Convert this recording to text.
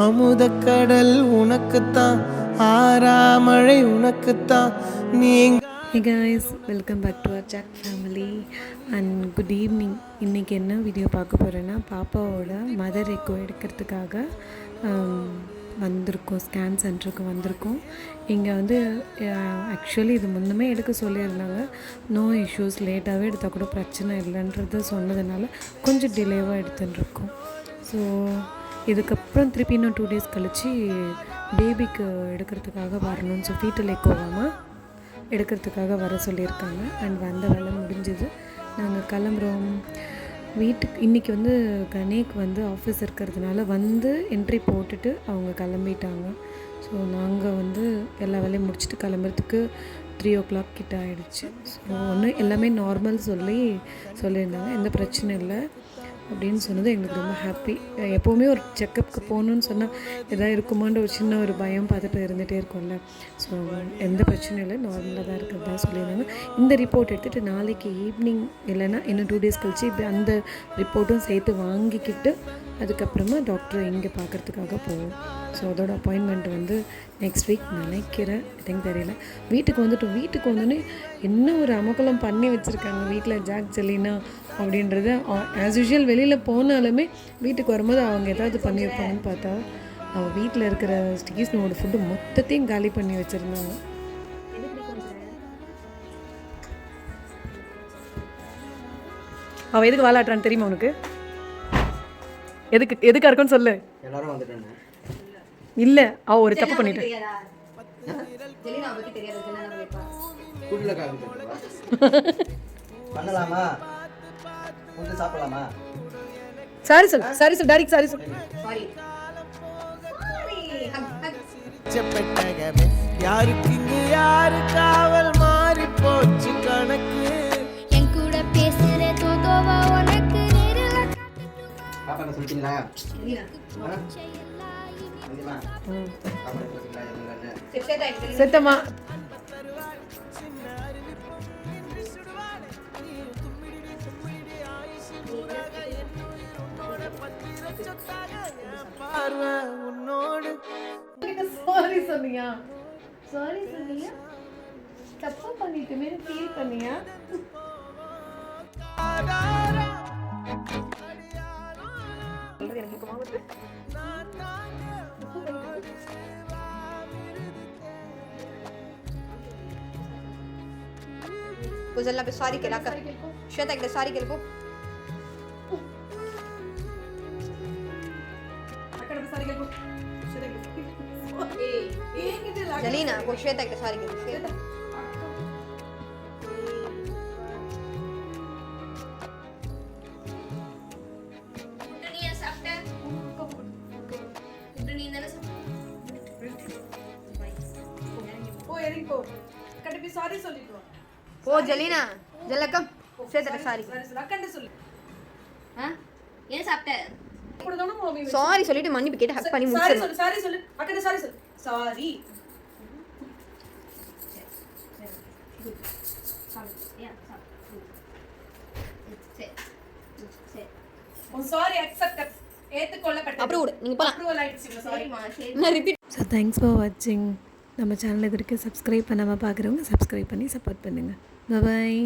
அமுதக்கடல் உனக்குத்தான், ஆறாமழை உனக்குத்தான். நீங்க Hey guys, welcome back to our Jack family and good evening. இன்றைக்கி என்ன வீடியோ பார்க்க போகிறேன்னா, பாப்பாவோட மதர் எக்கோ எடுக்கிறதுக்காக வந்திருக்கோம். ஸ்கேன் சென்டருக்கு வந்திருக்கோம். இங்கே வந்து ஆக்சுவலி இது முன்னமே எடுக்க சொல்லியிருந்தாங்க. நோ இஷ்யூஸ், லேட்டாகவே எடுத்தால் கூட பிரச்சனை இல்லைன்றது சொன்னதுனால கொஞ்சம் டிலேவாக எடுத்துட்டுருக்கோம். ஸோ இதுக்கப்புறம் திருப்பி இன்னும் 2 days கழித்து பேபிக்கு எடுக்கிறதுக்காக வரணும். ஸோ ஃபீட்டல் எக்கோவாமல் எடுக்கிறதுக்காக வர சொல்லியிருக்காங்க. அண்ட் வந்த வேலை முடிஞ்சது, நாங்கள் கிளம்புறோம் வீட்டுக்கு. இன்றைக்கி வந்து கணேக்கு வந்து ஆஃபீஸ் இருக்கிறதுனால வந்து என்ட்ரி போட்டுட்டு அவங்க கிளம்பிட்டாங்க. ஸோ நாங்கள் வந்து எல்லா வேலையும் முடிச்சுட்டு கிளம்புறதுக்கு 3 o'clock கிட்ட ஆகிடுச்சு. ஸோ ஒன்று எல்லாமே நார்மல் சொல்லியிருந்தாங்க, எந்த பிரச்சனை இல்லை அப்படின்னு சொன்னது எங்களுக்கு ரொம்ப ஹாப்பி. எப்போவுமே ஒரு செக்கப்புக்கு போகணுன்னு சொன்னால் எதாவது இருக்குமான்ற ஒரு சின்ன ஒரு பயம் பார்த்துட்டு இருந்துகிட்டே இருக்கும்ல. ஸோ எந்த பிரச்சனையும் இல்லை, நார்மலாக தான் இருக்கிறதா சொல்லியிருந்தாங்க. இந்த ரிப்போர்ட் எடுத்துகிட்டு நாளைக்கு ஈவினிங் இல்லைன்னா இன்னும் 2 days கழிச்சு அந்த ரிப்போர்ட்டும் சேர்த்து வாங்கிக்கிட்டு அதுக்கப்புறமா டாக்டரை இங்கே பார்க்குறதுக்காக போவோம். ஸோ அதோட அப்பாயின்மெண்ட் வந்து நெக்ஸ்ட் வீக் நினைக்கிறேன், எனக்கு தெரியல. வீட்டுக்கு வந்தோடனே என்ன ஒரு அமக்கலம் பண்ணி வச்சுருக்காங்க வீட்டில் ஜாக் ஜெலினா அப்படின்றத. ஆஸ் யூஷுவல் வெளியில் போனாலுமே வீட்டுக்கு வரும்போது அவங்க ஏதாவது பண்ணி வைப்பாங்கன்னு பார்த்தா அவள் வீட்டில் இருக்கிற ஸ்டீஸ்னோட ஃபுட்டு மொத்தத்தையும் காலி பண்ணி வச்சுருந்தாங்க. அவள் எதுக்கு வாலாட்டுறான்னு தெரியுமா உனக்கு? எதுக்கா இருக்குன்னு சொல்லு. எல்லாரும் வந்துட்டாங்க. இல்லை, அவள் ஒரு தப்பு பண்ணிட்டு பண்ணலாமா? கொஞ்சம் சாப்பிடலாமா? சாரி சொல் டாடிக்கு சாரி சொல். பெட்டகமே யாருக்கு இங்கு யாரு காவல் மாறி போச்சு கணக்கு. என் கூட பேசுற தோதோவா உனக்கு நேரில பாப்பா என்ன சொல்லிட்டீங்களா? செத்தம்மா உன்னோடு சாரி சொன்னியா தப்பு பண்ணிட்டுமே ஃபீல் பண்ணியா? गुजरला पे सॉरी केला कर श्वेता एकदा सॉरी केल को जलीना को श्वेता एकदा सॉरी केल श्वेता दुनिया साफ्टा दुनिया ना ஓ எரிக்கோ கண்டிப்பா சாரி சொல்லிட்டு வா. ओ जलीना जलकम श्वेता सॉरी அக்கண்ட சொல்லு. ஏன் சாப்பிட்ட இப்படிதானே மாமி சாரி சொல்லிட்டு மன்னிப்பு கேட்டு ஹக் பண்ணி முடிச்சிரணும். சாரி சொல்லு அக்கண்ட சாரி சொல்லு. சாரி சாரி அக்செப்ட் ஏத்துக்கொள்ளப்பட்டது. அப்புறம் நீங்க போலாம். அப்ரூவல் ஆயிடுச்சு. சாரி நான் ரிப்பீட். ஸோ தேங்க்ஸ் ஃபார் வாட்சிங். நம்ம சேனல் இது வரைக்கும் சப்ஸ்கிரைப் பண்ணாமல் பார்க்குறவங்க சப்ஸ்கிரைப் பண்ணி சப்போர்ட் பண்ணுங்கள். பாய்.